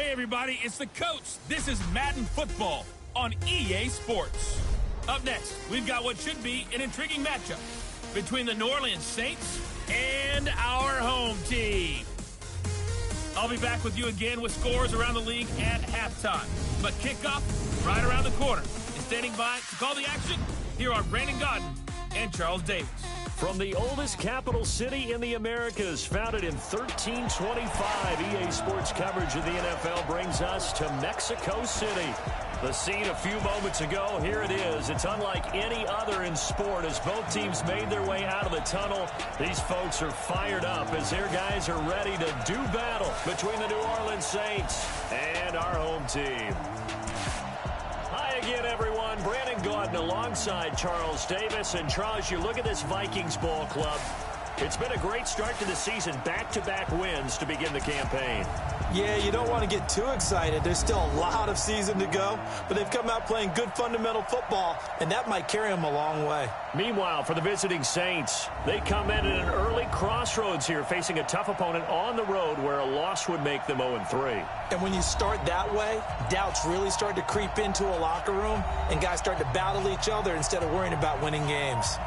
Hey everybody, it's the coach. This is Madden Football on EA Sports. Up next, we've got what should be an intriguing matchup between the New Orleans Saints and our home team. I'll be back with you again with scores around the league at halftime. But kickoff right around the corner. And standing by to call the action, here are Brandon Gaudin and Charles Davis. From the oldest capital city in the Americas, founded in 1325, EA Sports coverage of the NFL brings us to Mexico City. The scene a few moments ago, here it is. It's unlike any other in sport as both teams made their way out of the tunnel. These folks are fired up as their guys are ready to do battle between the New Orleans Saints and our home team. Hi again, everyone. Brandon Gaudin alongside Charles Davis. And Charles, you look at this Vikings ball club. It's been a great start to the season. Back-to-back wins to begin the campaign. Yeah, you don't want to get too excited. There's still a lot of season to go, but they've come out playing good fundamental football, and that might carry them a long way. Meanwhile, for the visiting Saints, they come in at an early crossroads here, facing a tough opponent on the road where a loss would make them 0-3. And when you start that way, doubts really start to creep into a locker room, and guys start to battle each other instead of worrying about winning games.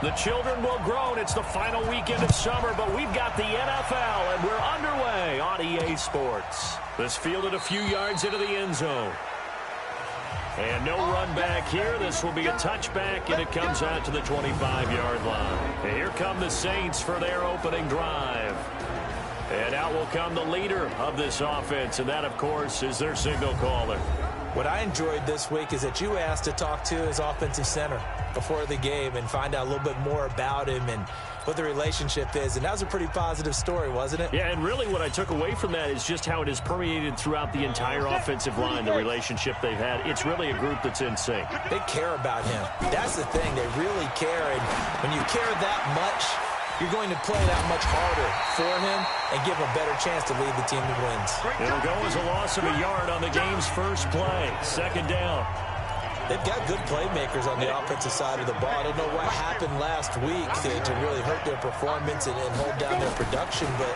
The children will groan. It's the final weekend of summer, but we've got the NFL, and we're underway on EA Sports. This fielded a few yards into the end zone. And no run back here. This will be a touchback, and it comes out to the 25-yard line. And here come the Saints for their opening drive. And out will come the leader of this offense, and that, of course, is their signal caller. What I enjoyed this week is that you asked to talk to his offensive center before the game and find out a little bit more about him and what the relationship is. And that was a pretty positive story, wasn't it? Yeah, and really what I took away from that is just how it has permeated throughout the entire offensive line, the relationship they've had. It's really a group that's in sync. They care about him. That's the thing. They really care. And when you care that much, you're going to play that much harder for him and give him a better chance to lead the team to wins. It'll go as a loss of a yard on the game's first play. Second down. They've got good playmakers on the offensive side of the ball. I don't know what happened last week to really hurt their performance and hold down their production, but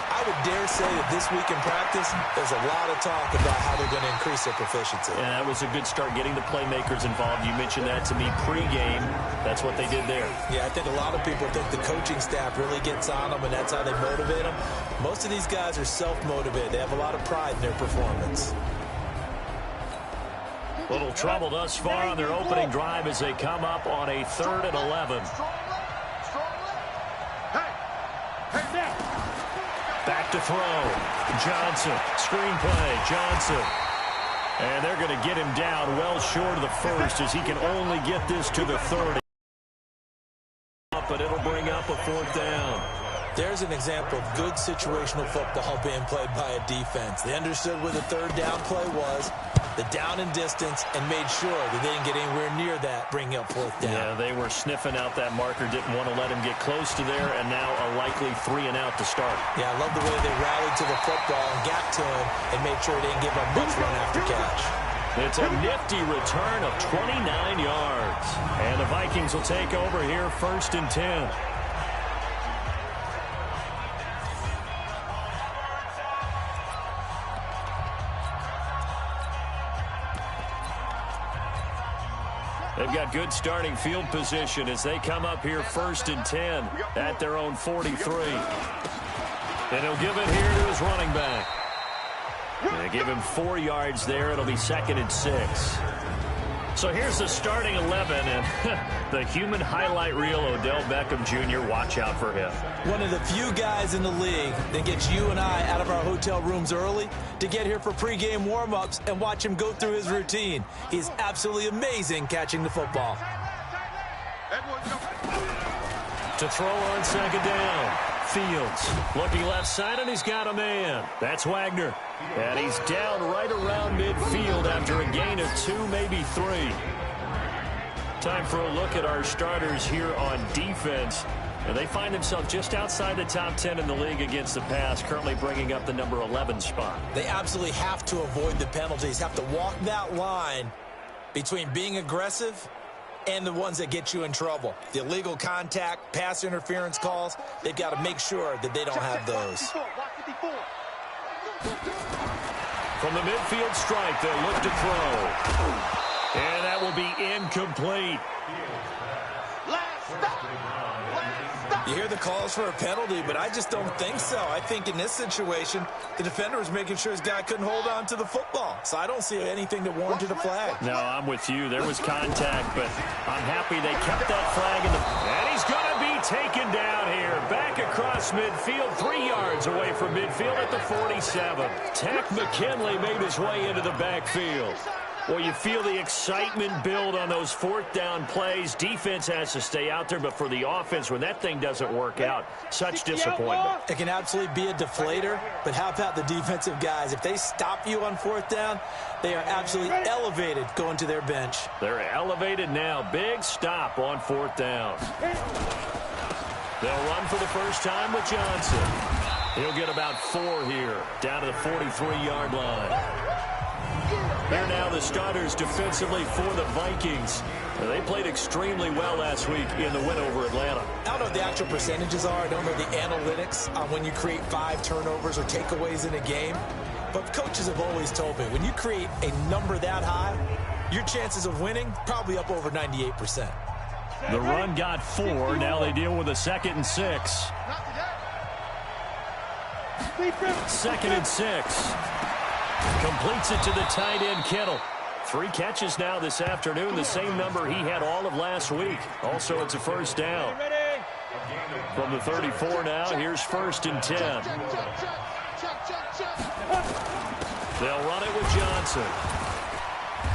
I would dare say that this week in practice, there's a lot of talk about how they're going to increase their proficiency. Yeah, that was a good start getting the playmakers involved. You mentioned that to me pregame. That's what they did there. Yeah, I think a lot of people think the coaching staff really gets on them, and that's how they motivate them. Most of these guys are self-motivated. They have a lot of pride in their performance. Little trouble thus far on their opening drive as they come up on a 3rd and 11. Back to throw. Johnson. Screenplay. Johnson. And they're going to get him down well short of the first as he can only get this to the 30. But it'll bring up a 4th down. There's an example of good situational football being played by a defense. They understood where the 3rd down play was, the down and distance, and made sure that they didn't get anywhere near that, bringing up 4th down. Yeah, they were sniffing out that marker, didn't want to let him get close to there, and now a likely 3 and out to start. Yeah, I love the way they rallied to the football and got to him and made sure they didn't give up much run after catch. It's a nifty return of 29 yards. And the Vikings will take over here 1st and 10. They've got good starting field position as they come up here 1st and 10 at their own 43. And he'll give it here to his running back. They give him 4 yards there. It'll be 2nd and 6. So here's the starting 11, and the human highlight reel, Odell Beckham Jr., watch out for him. One of the few guys in the league that gets you and I out of our hotel rooms early to get here for pregame warm-ups and watch him go through his routine. He's absolutely amazing catching the football. To throw on 2nd down. Fields looking left side, and he's got a man. That's Wagner. And he's down right around midfield after a gain of 2, maybe 3. Time for a look at our starters here on defense. And they find themselves just outside the top 10 in the league against the pass, currently bringing up the number 11 spot. They absolutely have to avoid the penalties, have to walk that line between being aggressive and the ones that get you in trouble. The illegal contact, pass interference calls, they've got to make sure that they don't have those. From the midfield stripe, they'll look to throw. And that will be incomplete. You hear the calls for a penalty, but I just don't think so. I think in this situation, the defender was making sure his guy couldn't hold on to the football. So I don't see anything that warranted a flag. No, I'm with you. There was contact, but I'm happy they kept that flag in the... And he's going to be taken down here. Back across midfield, 3 yards away from midfield at the 47. Takk McKinley made his way into the backfield. Well, you feel the excitement build on those fourth down plays. Defense has to stay out there, but for the offense, when that thing doesn't work out, such disappointment. It can absolutely be a deflator, but how about the defensive guys? If they stop you on fourth down, they are absolutely elevated going to their bench. They're elevated now. Big stop on fourth down. They'll run for the first time with Johnson. He'll get about 4 here, down to the 43-yard line. Here now the starters defensively for the Vikings. They played extremely well last week in the win over Atlanta. I don't know what the actual percentages are. I don't know the analytics on when you create 5 turnovers or takeaways in a game. But coaches have always told me, when you create a number that high, your chances of winning probably up over 98%. The run got 4. Now they deal with a 2nd and 6. 2nd and 6. Completes it to the tight end, Kittle. 3 catches now this afternoon, the same number he had all of last week. Also, it's a first down. From the 34 now, here's 1st and 10. They'll run it with Johnson.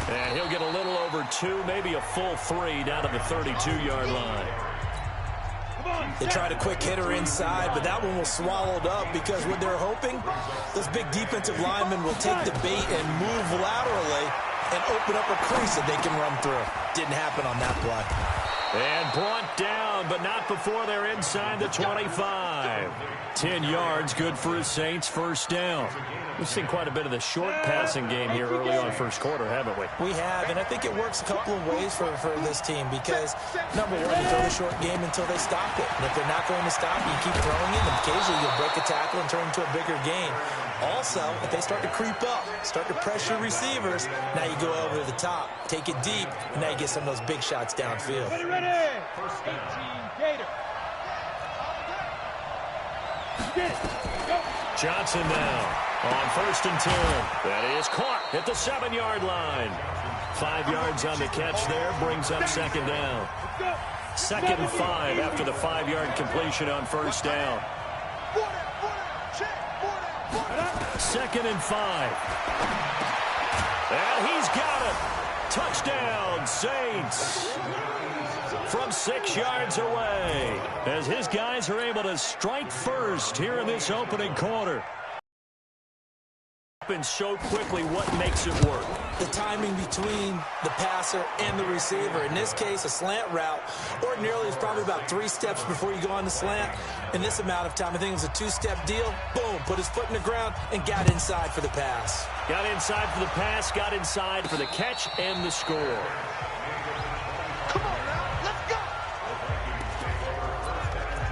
And he'll get a little over 2, maybe a full 3 down to the 32-yard line. They tried a quick hitter inside, but that one was swallowed up because what they're hoping, those big defensive linemen will take the bait and move laterally and open up a crease that they can run through. Didn't happen on that play. And brought down, but not before they're inside the 25. 10 yards, good for his Saints, first down. We've seen quite a bit of the short passing game here early on first quarter, haven't we? We have, and I think it works a couple of ways for this team because, number one, you throw the short game until they stop it. And if they're not going to stop it, you keep throwing it, and occasionally you'll break a tackle and turn into a bigger gain. Also, if they start to creep up, start to pressure receivers, now you go over the top, take it deep, and now you get some of those big shots downfield. Ready. First 18, Gator. Johnson now on 1st and 10. That is caught at the 7-yard line. 5 yards on the catch there, brings up 2nd down. 2nd and 5 after the 5-yard completion on first down. 2nd and 5. And he's got it. Touchdown, Saints. From 6 yards away, as his guys are able to strike first here in this opening quarter. And show quickly what makes it work. The timing between the passer and the receiver. In this case, a slant route ordinarily is probably about 3 steps before you go on the slant. In this amount of time, I think it was a 2-step deal. Boom, put his foot in the ground and got inside for the pass. Got inside for the pass, got inside for the catch and the score.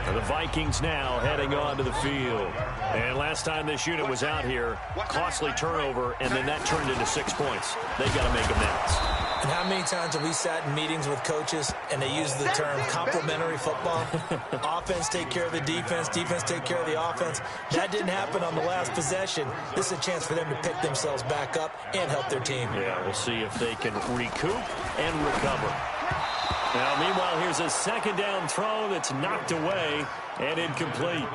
The Vikings now heading onto the field. And last time this unit was out here, costly turnover, and then that turned into 6 points. They got to make amends. And how many times have we sat in meetings with coaches and they use the term complementary football? Offense take care of the defense, defense take care of the offense. That didn't happen on the last possession. This is a chance for them to pick themselves back up and help their team. Yeah, we'll see if they can recoup and recover. Now, meanwhile, here's a 2nd down throw that's knocked away and incomplete.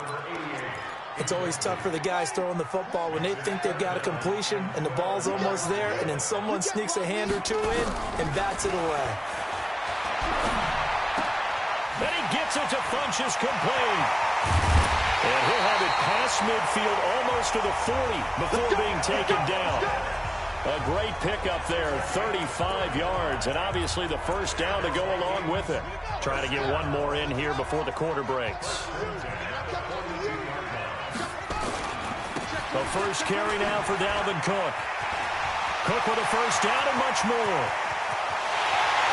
It's always tough for the guys throwing the football when they think they've got a completion and the ball's almost there, and then someone sneaks a hand or 2 in and bats it away. Then he gets it to Funchess, complete. And he'll have it past midfield almost to the 40 before being taken down. A great pickup there, 35 yards, and obviously the first down to go along with it. Trying to get one more in here before the quarter breaks. The first carry now for Dalvin Cook. Cook with a first down and much more.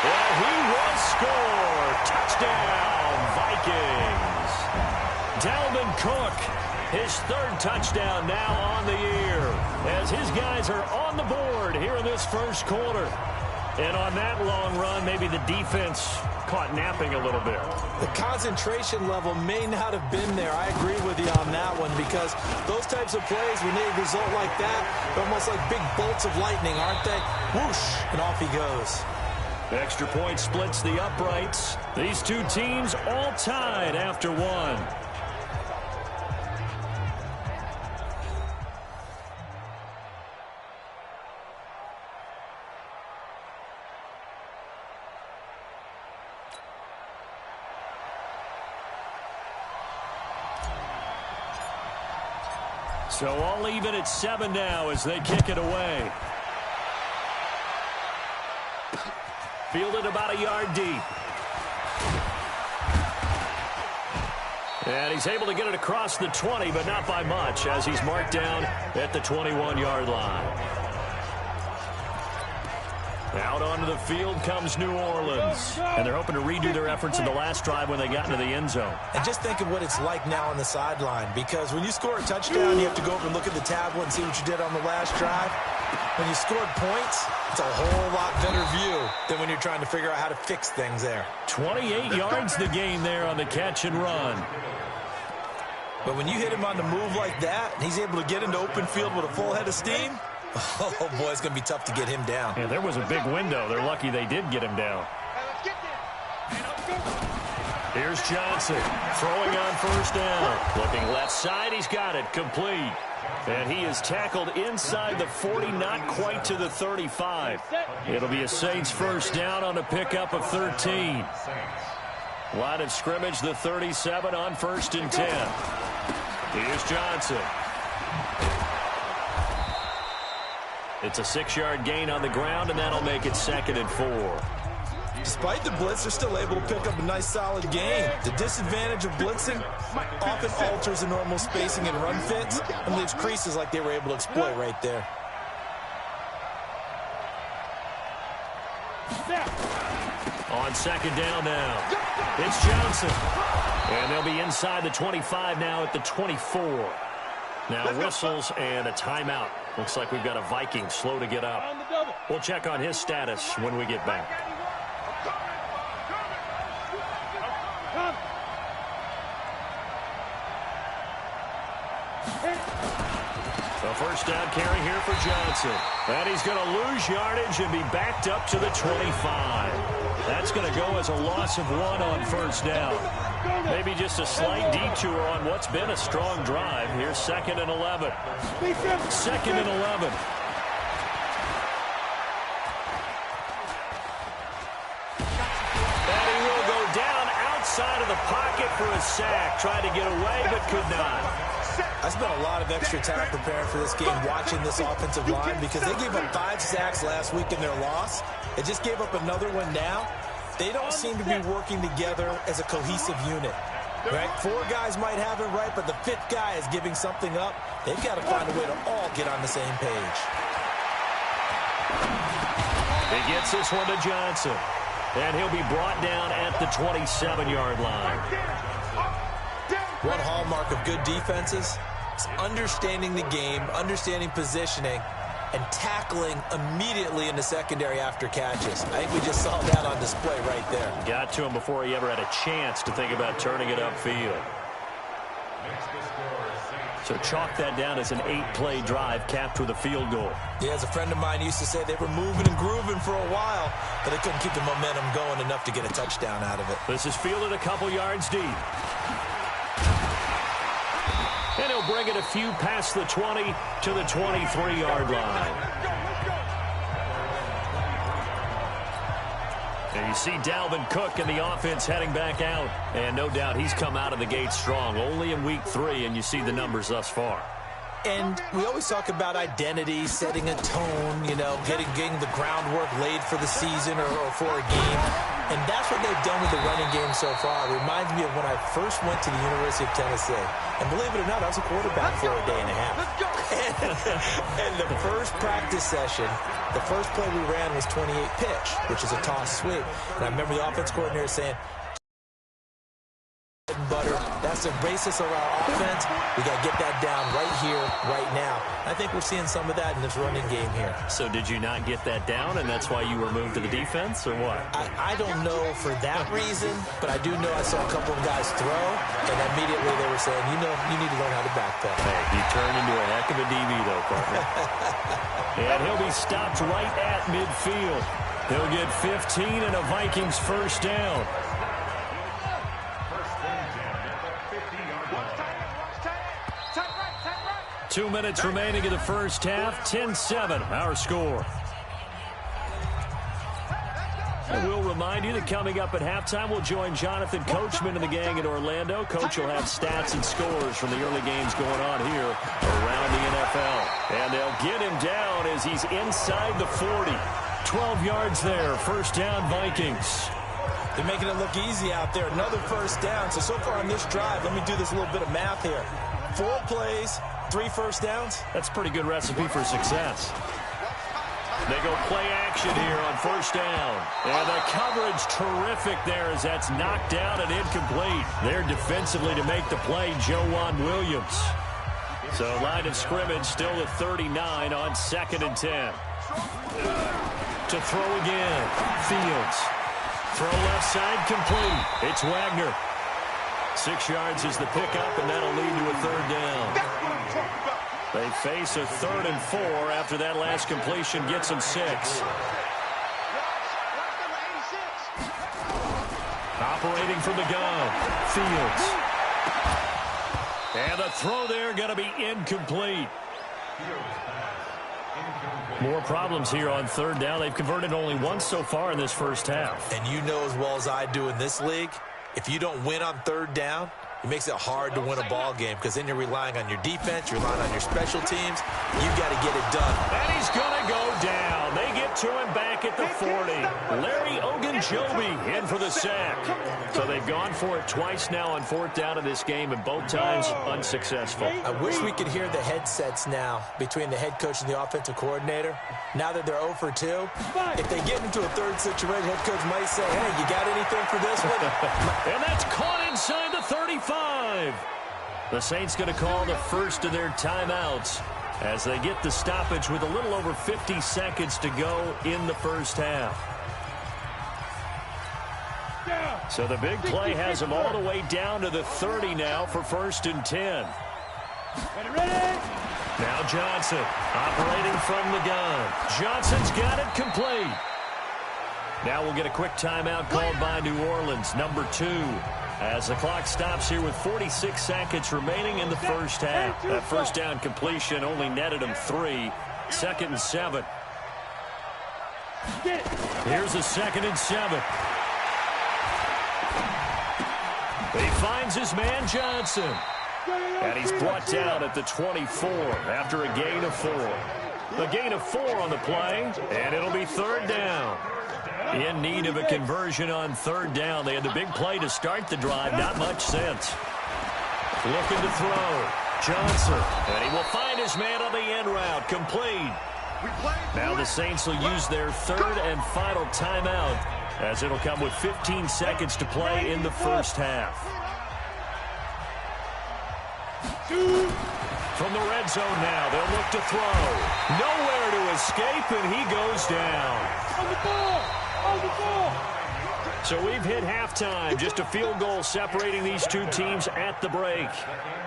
And he will score. Touchdown, Vikings. Dalvin Cook, his third touchdown now on the year, as his guys are on the board here in this first quarter. And on that long run, maybe the defense caught napping a little bit. The concentration level may not have been there. I agree with you on that one, because those types of plays, when they result like that, they're almost like big bolts of lightning, aren't they? Whoosh, and off he goes. Extra point splits the uprights. These two teams all tied after one. So all even at 7 now as they kick it away. Fielded about a yard deep. And he's able to get it across the 20, but not by much, as he's marked down at the 21-yard line. Out onto the field comes New Orleans. And they're hoping to redo their efforts in the last drive when they got into the end zone. And just think of what it's like now on the sideline, because when you score a touchdown, you have to go over and look at the tablet and see what you did on the last drive. When you scored points, it's a whole lot better view than when you're trying to figure out how to fix things there. 28 yards the gain there on the catch and run. But when you hit him on the move like that, and he's able to get into open field with a full head of steam, oh, boy, it's going to be tough to get him down. Yeah, there was a big window. They're lucky they did get him down. Here's Johnson throwing on first down. Looking left side, he's got it complete. And he is tackled inside the 40, not quite to the 35. It'll be a Saints first down on a pickup of 13. Line of scrimmage, the 37 on 1st and 10. Here's Johnson. It's a 6-yard gain on the ground, and that'll make it 2nd and 4. Despite the blitz, they're still able to pick up a nice, solid gain. The disadvantage of blitzing often alters the normal spacing and run fits and leaves creases like they were able to exploit right there. On 2nd down now, it's Johnson. And they'll be inside the 25 now at the 24. Now whistles and a timeout. Looks like we've got a Viking slow to get up. We'll check on his status when we get back. A first down carry here for Johnson. And he's going to lose yardage and be backed up to the 25. That's going to go as a loss of 1 on 1st down. Maybe just a slight detour on what's been a strong drive. Here's 2nd and 11. 2nd and 11. And he will go down outside of the pocket for a sack. Tried to get away, but could not. I spent a lot of extra time preparing for this game, watching this offensive line, because they gave up 5 sacks last week in their loss. They just gave up another one now. They don't seem to be working together as a cohesive unit. Right? 4 guys might have it right, but the 5th guy is giving something up. They've got to find a way to all get on the same page. He gets this one to Johnson. And he'll be brought down at the 27-yard line. One hallmark of good defenses is understanding the game, understanding positioning, and tackling immediately in the secondary after catches. I think we just saw that on display right there. Got to him before he ever had a chance to think about turning it upfield. So chalk that down as an 8-play drive capped with a field goal. Yeah, as a friend of mine used to say, they were moving and grooving for a while, but they couldn't keep the momentum going enough to get a touchdown out of it. This is fielded a couple yards deep. And he'll bring it a few past the 20 to the 23-yard line. And you see Dalvin Cook and the offense heading back out. And no doubt he's come out of the gate strong. Only in week 3, and you see the numbers thus far. And we always talk about identity, setting a tone, you know, getting the groundwork laid for the season or for a game. And that's what they've done with the running game so far. It reminds me of when I first went to the University of Tennessee. And believe it or not, I was a quarterback for a day and a half. And And the first practice session, the first play we ran was 28 pitch, which is a toss sweep. And I remember the offense coordinator saying, butter, that's the basis of our offense. We got to get that down right here, right now. I think we're seeing some of that in this running game here. So did you not get that down, and that's why you were moved to the defense, or what? I don't know for that reason, but I do know I saw a couple of guys throw, and immediately they were saying, you need to learn how to backpedal. Hey, he turned into a heck of a DB, though, partner. And he'll be stopped right at midfield. He'll get 15 and a Vikings first down. 2 minutes remaining in the first half. 10-7, our score. And we'll remind you that coming up at halftime, we'll join Jonathan Coachman and the gang in Orlando. Coach will have stats and scores from the early games going on here around the NFL. And they'll get him down as he's inside the 40. 12 yards there. First down, Vikings. They're making it look easy out there. Another first down. So far on this drive, let me do this little bit of math here. 4 plays, 3 first downs. That's a pretty good recipe for success. They go play action here on first down. And the coverage terrific there as that's knocked down and incomplete. There defensively to make the play, Joejuan Williams. So line of scrimmage still at 39 on 2nd and 10. To throw again, Fields. Throw left side complete. It's Wagner. 6 yards is the pickup, and that'll lead to a third down. They face a 3rd and 4 after that last completion gets them 6. Operating from the gun, Fields. And the throw there going to be incomplete. More problems here on 3rd down. They've converted only once so far in this first half. And you know as well as I do in this league, if you don't win on 3rd down, it makes it hard to win a ball game because then you're relying on your defense, you're relying on your special teams. You've got to get it done. And he's going to go down. They get to him back at the 40. Larry Ogunjobi in for the sack. So they've gone for it twice now on 4th down in this game, and both times unsuccessful. I wish we could hear the headsets now between the head coach and the offensive coordinator. Now that they're 0 for 2, if they get into a 3rd situation, head coach might say, hey, you got anything for this one? And that's caught inside the 35. The Saints going to call the first of their timeouts as they get the stoppage with a little over 50 seconds to go in the first half. So the big play has them all the way down to the 30 now for 1st and 10. Now Johnson operating from the gun. Johnson's got it complete. Now we'll get a quick timeout called by New Orleans, number 2. As the clock stops here with 46 seconds remaining in the first half. That first down completion only netted him 3. 2nd and 7. Here's a 2nd and 7. He finds his man Johnson. And he's brought down at the 24 after a gain of 4. A gain of 4 on the play, and it'll be 3rd down. In need of a conversion on 3rd down. They had the big play to start the drive. Not much sense. Looking to throw. Johnson. And he will find his man on the end route. Complete. Now the Saints will use their 3rd and final timeout as it'll come with 15 seconds to play in the first half. From the red zone now, they'll look to throw. Nowhere to escape, and he goes down. On the ball! On the ball! So we've hit halftime. Just a field goal separating these two teams at the break.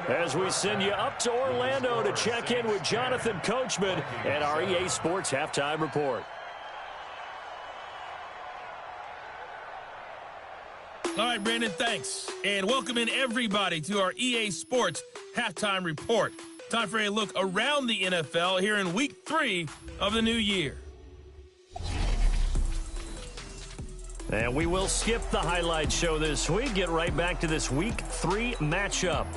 As we send you up to Orlando to check in with Jonathan Coachman at our EA Sports Halftime Report. All right, Brandon, thanks. And welcome in everybody to our EA Sports Halftime Report. Time for a look around the NFL here in Week 3 of the new year. And we will skip the highlight show this week. Get right back to this Week 3 matchup.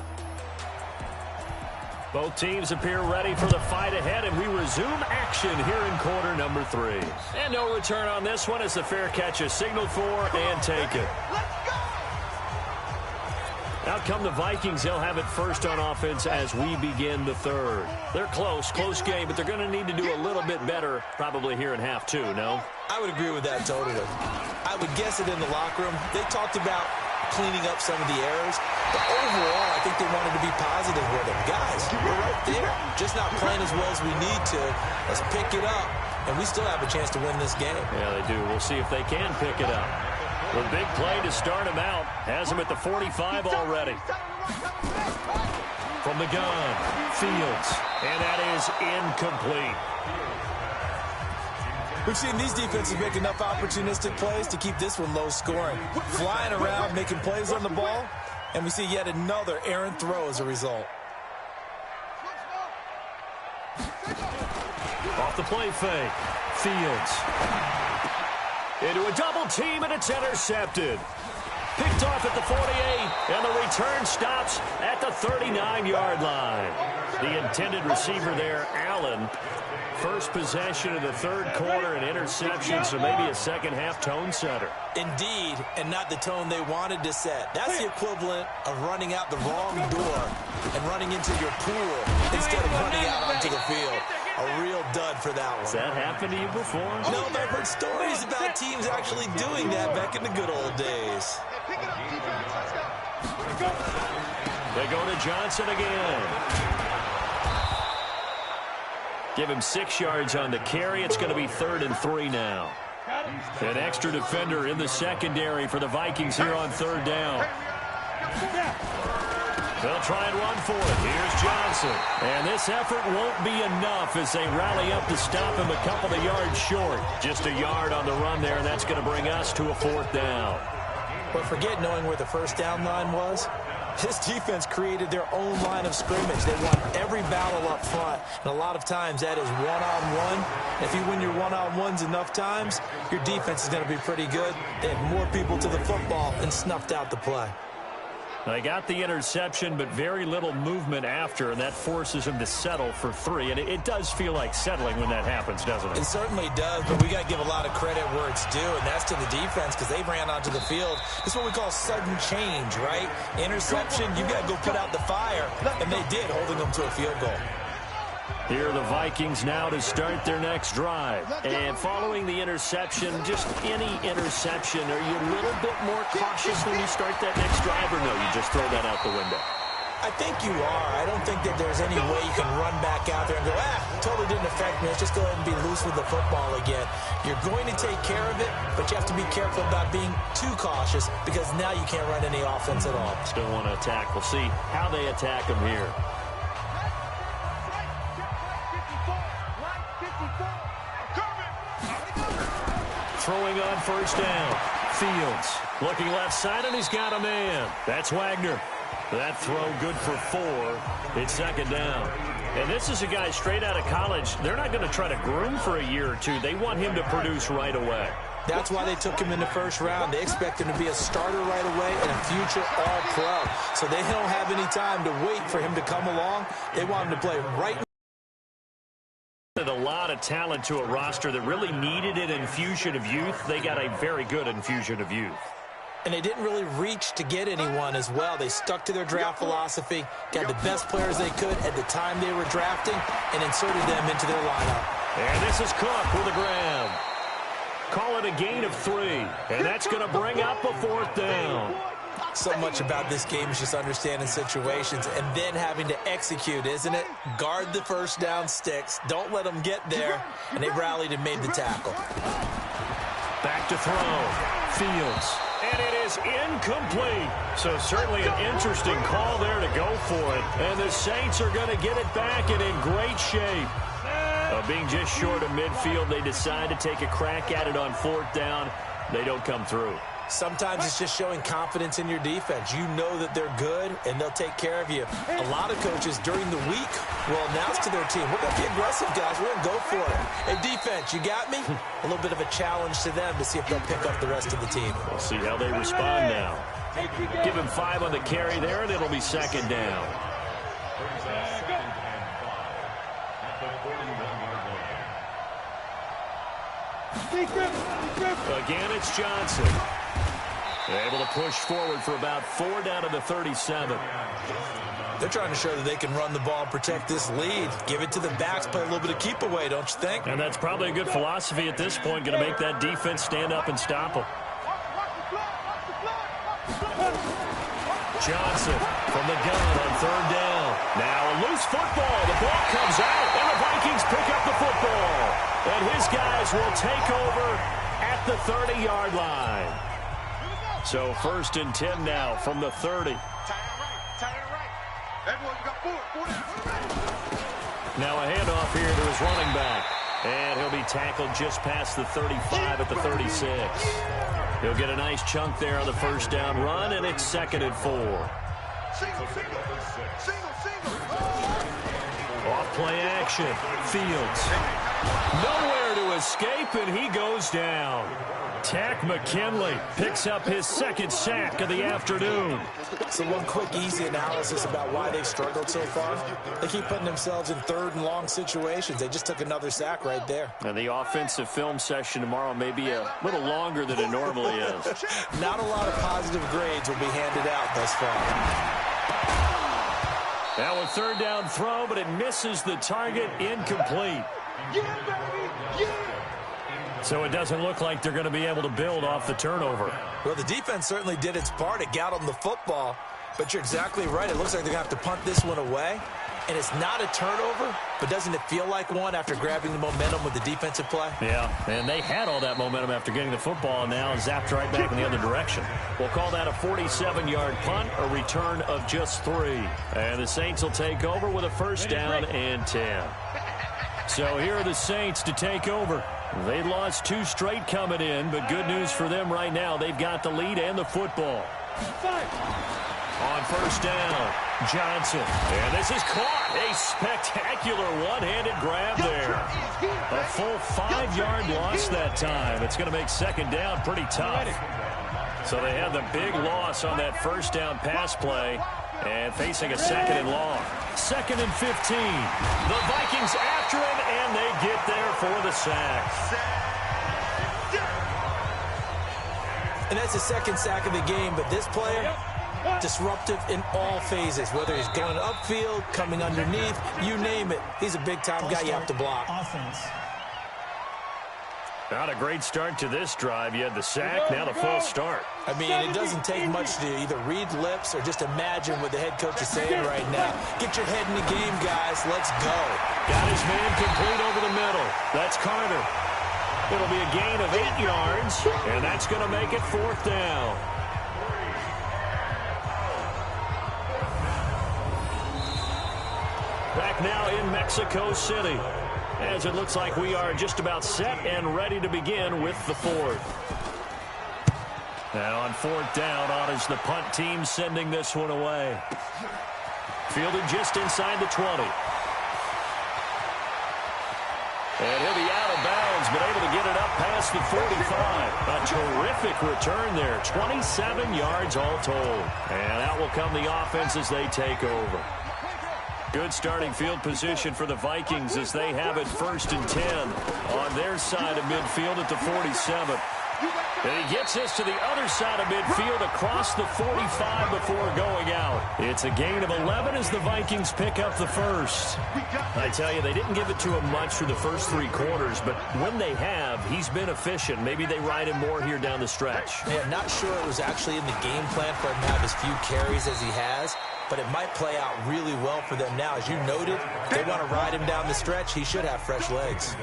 Both teams appear ready for the fight ahead, and we resume action here in quarter number 3. And no return on this one as the fair catch is signaled for and taken. Out come the Vikings. They'll have it first on offense as we begin the third. They're close game, but they're going to need to do a little bit better probably here in half two, no? I would agree with that totally. I would guess it in the locker room. They talked about cleaning up some of the errors, but overall, I think they wanted to be positive with them. Guys, we're right there. Just not playing as well as we need to. Let's pick it up, and we still have a chance to win this game. Yeah, they do. We'll see if they can pick it up. The big play to start him out. Has him at the 45 already. From the gun, Fields. And that is incomplete. We've seen these defenses make enough opportunistic plays to keep this one low scoring. Flying around, making plays on the ball, and we see yet another errant throw as a result. Off the play fake. Fields. Into a double team, and it's intercepted. Picked off at the 48, and the return stops at the 39-yard line. The intended receiver there, Allen. First possession of the third quarter, an interception, so maybe a second-half tone setter. Indeed, and not the tone they wanted to set. That's the equivalent of running out the wrong door and running into your pool instead of running out onto the field. A real dud for that one. Has that happened to you before? No, but I've heard stories about teams actually doing that back in the good old days. They go to Johnson again. Give him 6 yards on the carry. It's going to be 3rd and 3 now. An extra defender in the secondary for the Vikings here on 3rd down. They'll try and run for it. Here's Johnson. And this effort won't be enough as they rally up to stop him a couple of yards short. Just a yard on the run there, and that's going to bring us to a 4th down. But forget knowing where the first down line was. This defense created their own line of scrimmage. They won every battle up front, and a lot of times that is one-on-one. If you win your one-on-ones enough times, your defense is going to be pretty good. They had more people to the football and snuffed out the play. They got the interception, but very little movement after, and that forces him to settle for 3. And it does feel like settling when that happens, doesn't it? It certainly does, but we got to give a lot of credit where it's due, and that's to the defense because they ran onto the field. It's what we call sudden change, right? Interception, you got to go put out the fire, and they did, holding them to a field goal. Here are the Vikings now to start their next drive. And following the interception, just any interception, are you a little bit more cautious when you start that next drive, or no, you just throw that out the window? I think you are. I don't think that there's any way you can run back out there and go, totally didn't affect me. Let's just go ahead and be loose with the football again. You're going to take care of it, but you have to be careful about being too cautious because now you can't run any offense at all. Still want to attack. We'll see how they attack them here. Throwing on first down. Fields looking left side, and he's got a man. That's Wagner. That throw good for 4. It's 2nd down. And this is a guy straight out of college. They're not going to try to groom for a year or two. They want him to produce right away. That's why they took him in the first round. They expect him to be a starter right away and a future all-pro. So they don't have any time to wait for him to come along. They want him to play right now. A lot of talent to a roster that really needed an infusion of youth. They got a very good infusion of youth. And they didn't really reach to get anyone as well. They stuck to their draft philosophy, got the best players they could at the time they were drafting, and inserted them into their lineup. And this is Cook with a grab. Call it a gain of 3, and that's going to bring up a 4th down. So much about this game is just understanding situations and then having to execute, isn't it? Guard the first down sticks. Don't let them get there. And they rallied and made the tackle. Back to throw. Fields. And it is incomplete. So certainly an interesting call there to go for it. And the Saints are going to get it back and in great shape. Being just short of midfield, they decide to take a crack at it on 4th down. They don't come through. Sometimes it's just showing confidence in your defense. You know that they're good, and they'll take care of you. A lot of coaches during the week will announce to their team, we're going to be aggressive, guys. We're going to go for it. Hey, defense, you got me? A little bit of a challenge to them to see if they'll pick up the rest of the team. We'll see how they respond now. Give him 5 on the carry there, and it'll be 2nd down. Again, it's Johnson. They're able to push forward for about 4 down to the 37. They're trying to show that they can run the ball and protect this lead. Give it to the backs, play a little bit of keep away, don't you think? And that's probably a good philosophy at this point, going to make that defense stand up and stop them. Johnson from the gun on 3rd down. Now a loose football. The ball comes out, and the Vikings pick up the football. And his guys will take over at the 30-yard line. So 1st and 10 now from the 30. Now a handoff here to his running back. And he'll be tackled just past the 35 at the 36. He'll get a nice chunk there on the 1st down run, and it's 2nd and 4. Off play action. Fields. Nowhere to escape, and he goes down. Takk McKinley picks up his 2nd sack of the afternoon. So one quick, easy analysis about why they've struggled so far. They keep putting themselves in 3rd and long situations. They just took another sack right there. And the offensive film session tomorrow may be a little longer than it normally is. Not a lot of positive grades will be handed out thus far. Now a 3rd down throw, but it misses the target, incomplete. So it doesn't look like they're going to be able to build off the turnover. Well, the defense certainly did its part. It got them the football. But you're exactly right. It looks like they're going to have to punt this one away. And it's not a turnover, but doesn't it feel like one after grabbing the momentum with the defensive play? Yeah, and they had all that momentum after getting the football, and now zapped right back in the other direction. We'll call that a 47-yard punt, a return of just 3. And the Saints will take over with a 1st down and 10. So here are the Saints to take over. They lost 2 straight coming in, but good news for them right now. They've got the lead and the football. On 1st down, Johnson. And this is caught. A spectacular one-handed grab there. A full 5-yard loss that time. It's going to make 2nd down pretty tough. So they had the big loss on that 1st down pass play. And facing a 2nd and long. 2nd and 15. The Vikings after him, and they get there for the sack. And that's the 2nd sack of the game, but this player, disruptive in all phases, whether he's going upfield, coming underneath, you name it. He's a big-time guy you have to block. Not a great start to this drive. You had the sack, now the full start. I mean, it doesn't take much to either read lips or just imagine what the head coach is saying right now. Get your head in the game, guys. Let's go. Got his man complete over the middle. That's Carter. It'll be a gain of 8 yards, and that's going to make it 4th down. Back now in Mexico City, as it looks like we are just about set and ready to begin with the 4th. Now on 4th down, on is the punt team sending this one away. Fielded just inside the 20. And he'll be out of bounds, but able to get it up past the 45. A terrific return there. 27 yards all told. And out will come the offense as they take over. Good starting field position for the Vikings as they have it 1st and 10 on their side of midfield at the 47. And he gets us to the other side of midfield across the 45 before going out. It's a gain of 11 as the Vikings pick up the 1st. I tell you, they didn't give it to him much for the first 3 quarters, but when they have, he's been efficient. Maybe they ride him more here down the stretch. Yeah, not sure it was actually in the game plan for him to have as few carries as he has, but it might play out really well for them now. As you noted, they want to ride him down the stretch. He should have fresh legs.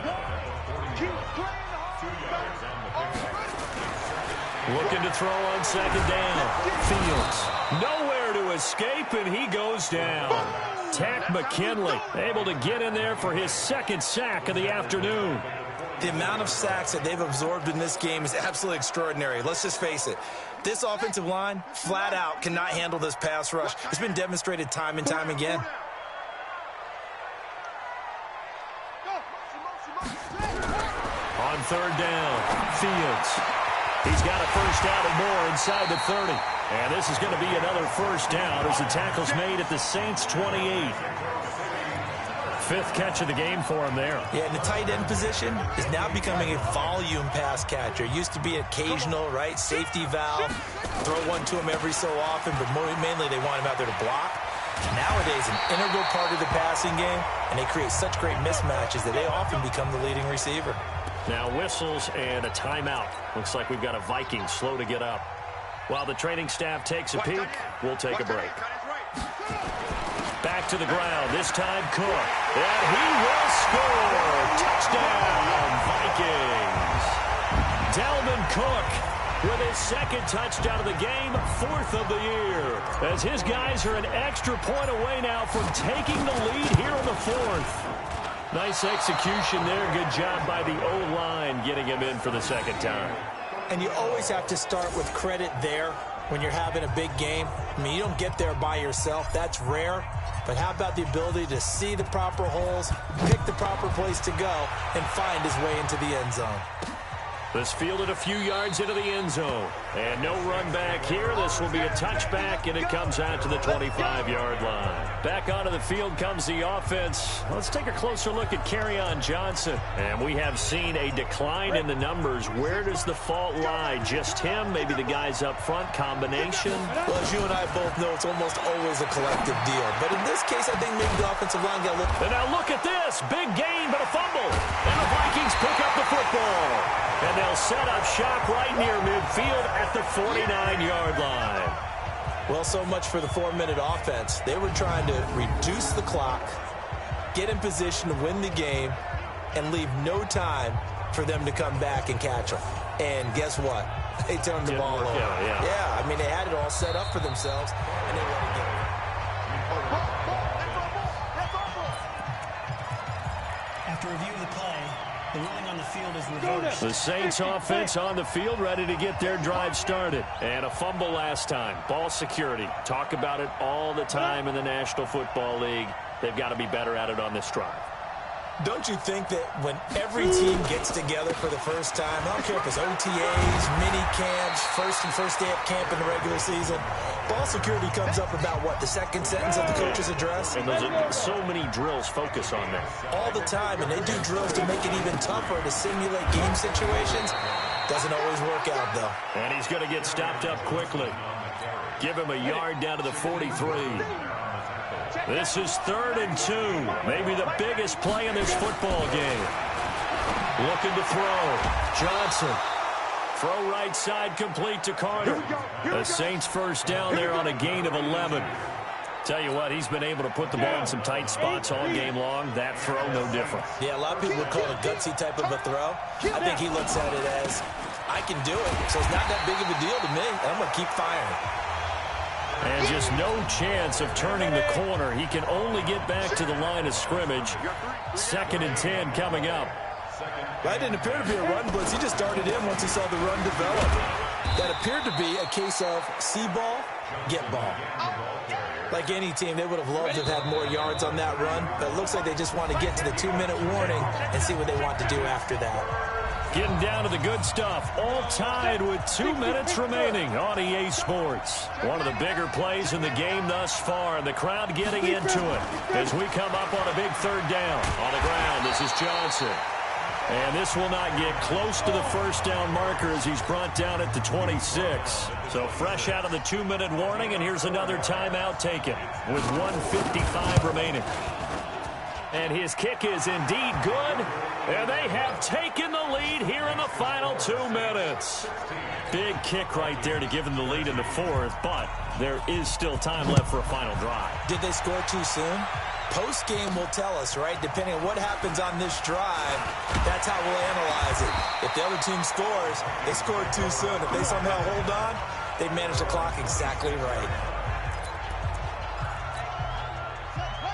Looking to throw on 2nd down. Fields. Nowhere to escape, and he goes down. Takk McKinley able to get in there for his 2nd sack of the afternoon. The amount of sacks that they've absorbed in this game is absolutely extraordinary. Let's just face it. This offensive line, flat out, cannot handle this pass rush. It's been demonstrated time and time again. On 3rd down, Fields. He's got a 1st down and more inside the 30. And this is going to be another 1st down as the tackle's made at the Saints' 28. fifth catch of the game for him there. Yeah, and the tight end position is now becoming a volume pass catcher. It used to be occasional, right? Safety valve. Throw one to him every so often, but mainly they want him out there to block. Nowadays, an integral part of the passing game, and they create such great mismatches that they often become the leading receiver. Now whistles and a timeout. Looks like we've got a Viking slow to get up. While the training staff takes a peek, we'll take a break. Back to the ground, this time Cook. And he will score! Touchdown, Vikings! Dalvin Cook with his second touchdown of the game, fourth of the year. As his guys are an extra point away now from taking the lead here in the fourth. Nice execution there. Good job by the O-line getting him in for the second time. And you always have to start with credit there when you're having a big game. I mean, you don't get there by yourself. That's rare. But how about the ability to see the proper holes, pick the proper place to go, and find his way into the end zone? This fielded a few yards into the end zone. And no run back here. This will be a touchback, and it comes out to the 25-yard line. Back onto the field comes the offense. Let's take a closer look at Kerryon Johnson. And we have seen a decline in the numbers. Where does the fault lie? Just him? Maybe the guys up front? Combination? Well, as you and I both know, it's almost always a collective deal. But in this case, I think maybe the offensive line got a little... And now look at this. Big gain, but a fumble. And the Vikings pick up the football. And they'll set up shop right near midfield at the 49-yard line. Well, so much for the 4-minute offense. They were trying to reduce the clock, get in position to win the game, and leave no time for them to come back and catch them. And guess what? They turned the ball over. Yeah, I mean, they had it all set up for themselves, and they let it get away. After review of the play, the ruling on the field is reversed. The Saints offense on the field, ready to get their drive started. And a fumble last time. Ball security. Talk about it all the time in the National Football League. They've got to be better at it on this drive. Don't you think that when every team gets together for the first time, I don't care if it's OTAs, mini camps, first day of camp in the regular season, ball security comes up about what, the second sentence of the coach's address? And there's so many drills focus on that. All the time, and they do drills to make it even tougher to simulate game situations. Doesn't always work out, though. And he's going to get stopped up quickly. Give him a yard down to the 43. This is 3rd and 2. Maybe the biggest play in this football game. Looking to throw. Johnson. Throw right side complete to Carter. The Saints first down there on a gain of 11. Tell you what, he's been able to put the ball in some tight spots all game long. That throw, no different. Yeah, a lot of people would call it a gutsy type of a throw. I think he looks at it as, I can do it, so it's not that big of a deal to me, and I'm going to keep firing. And just no chance of turning the corner. He can only get back to the line of scrimmage. 2nd and 10 coming up. That didn't appear to be a run blitz. He just darted in once he saw the run develop. That appeared to be a case of see ball, get ball. Like any team, they would have loved to have had more yards on that run, but it looks like they just want to get to the 2-minute warning and see what they want to do after that. Getting down to the good stuff. All tied with 2 minutes remaining on EA Sports. One of the bigger plays in the game thus far, and the crowd getting into it as we come up on a big 3rd down. On the ground, this is Johnson. And this will not get close to the first down marker as he's brought down at the 26. So fresh out of the 2-minute warning, and here's another timeout taken with 1:55 remaining. And his kick is indeed good. And they have taken the lead here in the final 2 minutes. Big kick right there to give them the lead in the 4th, but there is still time left for a final drive. Did they score too soon? Post-game will tell us, right? Depending on what happens on this drive, that's how we'll analyze it. If the other team scores, they scored too soon. If they somehow hold on, they manage the clock exactly right.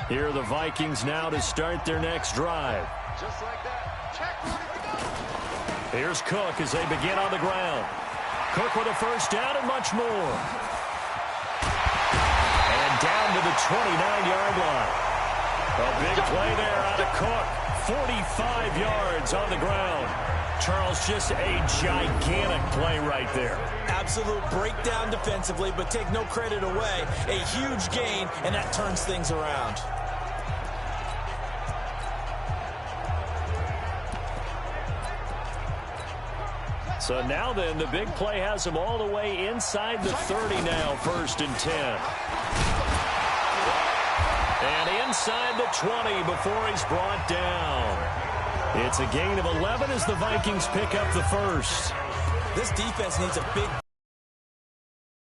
Here are the Vikings now to start their next drive. Just like that. Here's Cook as they begin on the ground. Cook with a first down and much more. And down to the 29-yard line. A big play there out of Cook. 45 yards on the ground. Charles, just a gigantic play right there. Absolute breakdown defensively, but take no credit away. A huge gain, and that turns things around. So now then, the big play has him all the way inside the 30 now, 1st and 10. And inside the 20 before he's brought down. It's a gain of 11 as the Vikings pick up the first. This defense needs a big...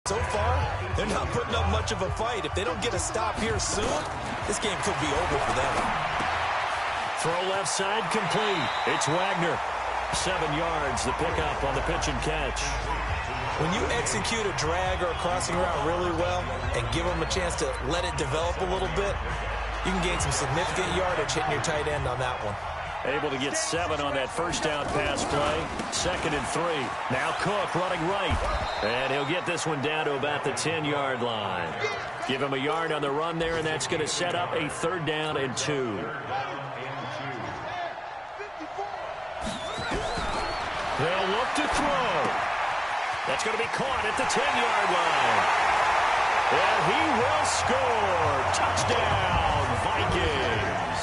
So far, they're not putting up much of a fight. If they don't get a stop here soon, this game could be over for them. Throw left side complete. It's Wagner. 7 yards, the pickup on the pitch and catch. When you execute a drag or a crossing route really well and give them a chance to let it develop a little bit, you can gain some significant yardage hitting your tight end on that one. Able to get 7 on that first down pass play. 2nd and 3. Now Cook running right. And he'll get this one down to about the 10-yard line. Give him a yard on the run there, and that's going to set up a 3rd down and 2. They'll look to throw. That's going to be caught at the 10-yard line. And he will score. Touchdown, Vikings.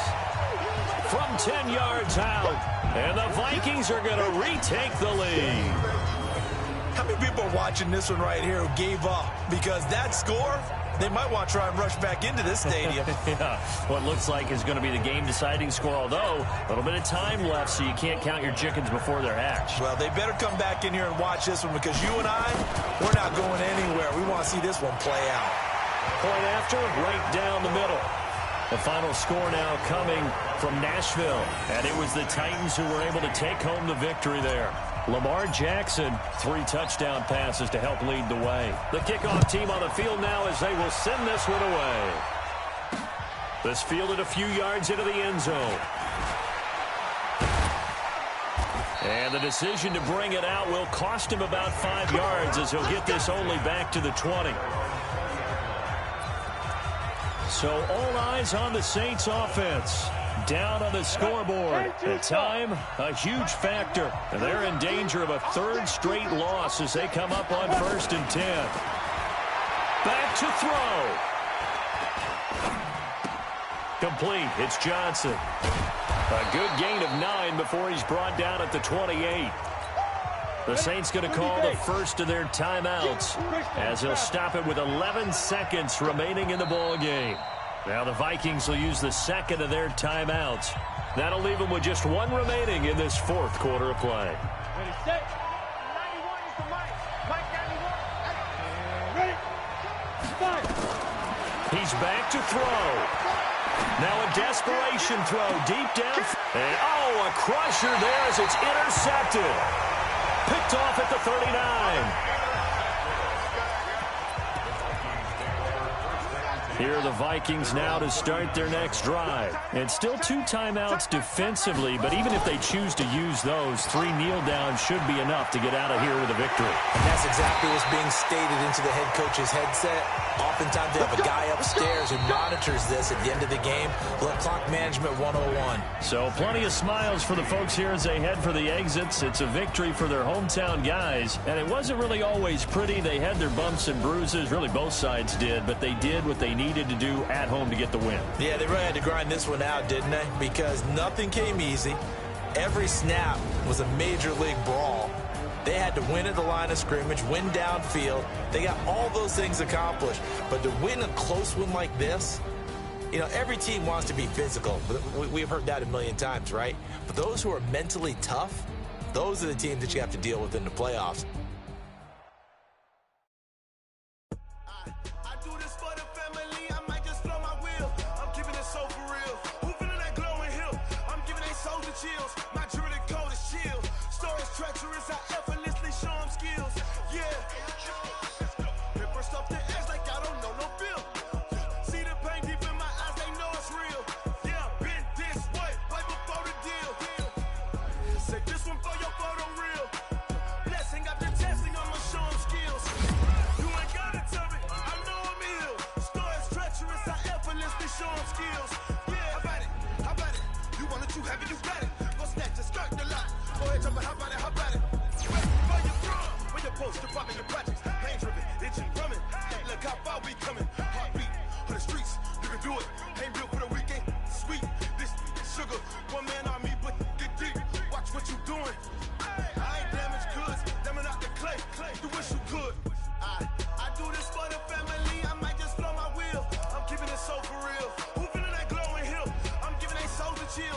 From 10 yards out. And the Vikings are going to retake the lead. How many people are watching this one right here who gave up? Because that score, they might want to try and rush back into this stadium. Yeah, what looks like is going to be the game-deciding score, although a little bit of time left, so you can't count your chickens before they're hatched. Well, they better come back in here and watch this one, because you and I, we're not going anywhere. We want to see this one play out. Point after, right down the middle. The final score now coming from Nashville, and it was the Titans who were able to take home the victory there. Lamar Jackson, 3 touchdown passes to help lead the way. The kickoff team on the field now as they will send this one away. This fielded a few yards into the end zone. And the decision to bring it out will cost him about 5 yards as he'll get this only back to the 20. So all eyes on the Saints offense. Down on the scoreboard. At time, a huge factor. And they're in danger of a 3rd straight loss as they come up on 1st and 10. Back to throw. Complete. It's Johnson. A good gain of 9 before he's brought down at the 28. The Saints going to call the first of their timeouts as he'll stop it with 11 seconds remaining in the ball game. Now the Vikings will use the 2nd of their timeouts. That'll leave them with just 1 remaining in this 4th quarter of play. Ready, set. 91 is the mic. Mike 91. Ready. Fire. He's back to throw. Now a desperation throw deep down. And a crusher there as it's intercepted. Picked off at the 39. Here are the Vikings now to start their next drive. And still 2 timeouts defensively, but even if they choose to use those, 3 kneel downs should be enough to get out of here with a victory. And that's exactly what's being stated into the head coach's headset. Oftentimes they have a guy upstairs who monitors this at the end of the game. Blood clock management 101. So plenty of smiles for the folks here as they head for the exits. It's a victory for their hometown guys. And it wasn't really always pretty. They had their bumps and bruises. Really both sides did. But they did what they needed to do at home to get the win. Yeah, they really had to grind this one out, didn't they? Because nothing came easy. Every snap was a major league brawl. They had to win at the line of scrimmage, win downfield. They got all those things accomplished. But to win a close one like this, you know, every team wants to be physical. We've heard that a million times, right? But those who are mentally tough, those are the teams that you have to deal with in the playoffs. One man on me, but dig deep. Watch what you doing. I ain't damaged goods.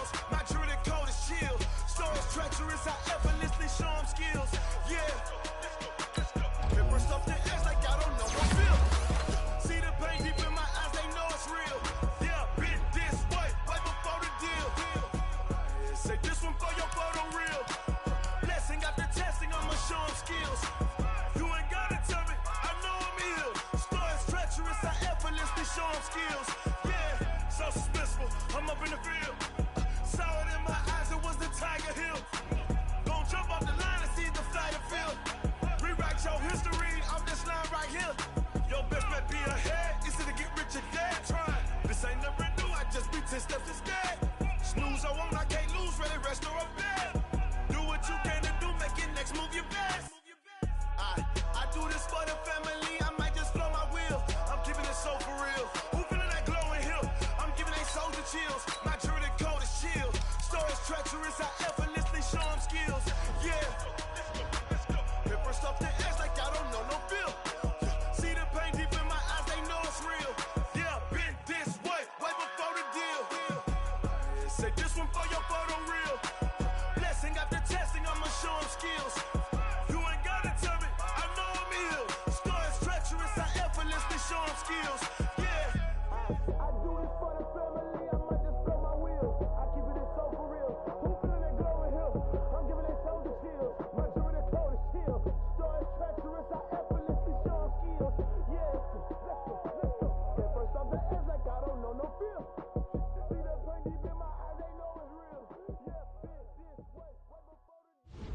skills. My jewelry code is chill. Stories treacherous, I effortlessly show them skills. Yeah. Pepper stuff the edge like I don't know no feel. See the pain deep in my eyes, they know it's real. Yeah, been this way, right before the deal. Say this one for your photo real. Blessing after testing, I'ma show them skills. You ain't gotta tell me, I know I'm ill. Stories treacherous, I effortlessly show them skills. Yeah, so suspenseful, I'm up in the field. Saw it in my eyes, it was the Tiger Hill. Gon' jump off the line and see the flight of field. Rewrite your history off this line right here. Your best bet be ahead, easy to get rich or dead. Try, this ain't never new, I just be 10 steps instead. Snooze I won't, I can't lose, ready, rest or a bed. Do what you can to do, make it next move your best. I do this for the family, I might just flow my wheel. I'm keeping it so for real. Who feeling that glowing hill? I'm giving they souls the chills. My jewelry code is chill. Stories treacherous, I effortlessly show them skills. Yeah. Pepper stuff the edge like I don't know no feel. See the pain deep in my eyes, they know it's real. Yeah, been this way, way before the deal. Say this one for your photo real. Blessing after testing, I'ma show them skills. You ain't gotta tell me, I know I'm ill. Stories treacherous, I effortlessly show them skills. Yeah. I do this for the family, I might just blow my wheel. I keep it so for real. Who feeling that glowing hill? I'm giving they souls the chills. My jewelry code is chill. Stories treacherous, I effortlessly show them skills. Yeah. Let's go. Get first off the edge like I don't know no feel. See that pain deep in my eyes, they know it's real. Yeah, been this way, right before the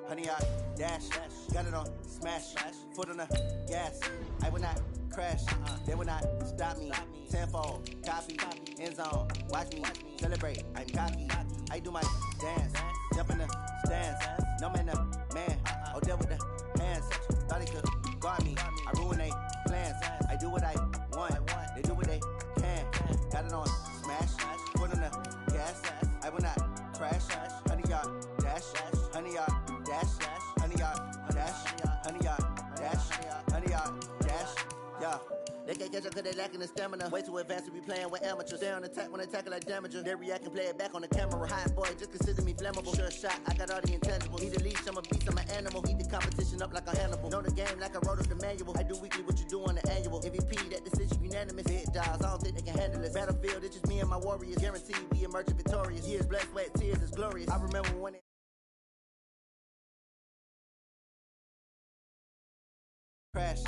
Honey, I dash, got it on smash, foot on the gas. I will not crash, they will not stop me. Tenfold, copy, end zone, watch me celebrate. I'm cocky, I do my dance, jump in the stands. No man, man, oh deal with the hands. Thought they could guard me, I ruin they plans. I do what I want, they do what they can. Got it on smash, foot on the gas. I will not crash, honey, y'all dash, honey, y'all dash, honey, y'all dash, honey, y'all dash, honey, y'all dash, yeah. They can't catch up cause they lacking the stamina. Way too advanced to be playing with amateurs. Stay on attack when they tackle like damager. They react and play it back on the camera. Hot boy, just consider me flammable. Sure shot, I got all the intangibles. Need a leash, I'm a beast, I'm an animal. Heat the competition up like a Hannibal. Know the game like I wrote up the manual. I do weekly what you do on the annual. MVP, that decision unanimous. Hit dials, I don't think they can handle this. Battlefield, it's just me and my warriors. Guaranteed we emerge victorious. Years, blood, sweat, tears, it's glorious. I remember when it crash.